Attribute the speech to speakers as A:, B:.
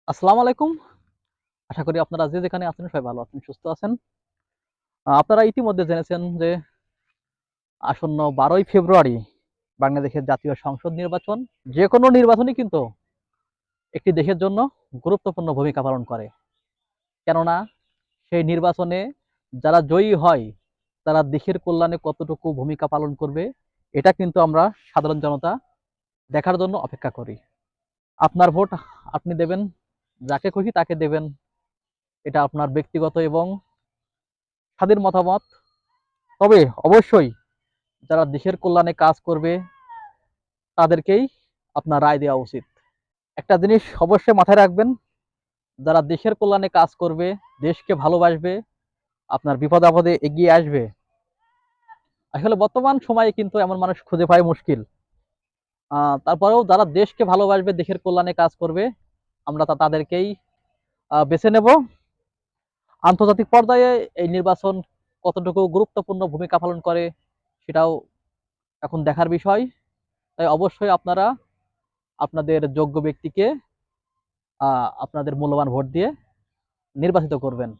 A: আসসালামু আলাইকুম। আশা করি আপনারা যে যেখানে আছেন সবাই ভালো আছেন, সুস্থ আছেন। আপনারা ইতিমধ্যে জেনেছেন যে আসন্ন ১২ই ফেব্রুয়ারি বাংলাদেশের জাতীয় সংসদ নির্বাচন। যেকোনো নির্বাচনই কিন্তু একটি দেশের জন্য গুরুত্বপূর্ণ ভূমিকা পালন করে। কেননা সেই নির্বাচনে যারা জয়ী হয় তারা দেশের কল্যাণে কতটুকু ভূমিকা পালন করবে এটা কিন্তু আমরা সাধারণ জনতা দেখার জন্য অপেক্ষা করি। আপনার ভোট আপনি দেবেন, যাকে খুশি তাকে দেবেন। এটা আপনার ব্যক্তিগত এবং স্বাধীন মতামত। তবে অবশ্যই যারা দেশের কল্যাণে কাজ করবে তাদেরকেই আপনার রায় দেওয়া উচিত। একটা জিনিস অবশ্যই মাথায় রাখবেন, যারা দেশের কল্যাণে কাজ করবে, দেশকে ভালোবাসবে, আপনার বিপদে আপদে এগিয়ে আসবে, আসলে বর্তমান সময়ে কিন্তু এমন মানুষ খুঁজে পাওয়া মুশকিল। তারপরেও যারা দেশকে ভালোবাসবে, দেশের কল্যাণে কাজ করবে, আমরা তাদেরকেই বেছে নেব। আন্তর্জাতিক পর্যায়ে এই নির্বাচন কতটুকু গুরুত্বপূর্ণ ভূমিকা পালন করে সেটাও এখন দেখার বিষয়। তাই অবশ্যই আপনারা আপনাদের যোগ্য ব্যক্তিকে আপনাদের মূল্যবান ভোট দিয়ে নির্বাচিত করবেন।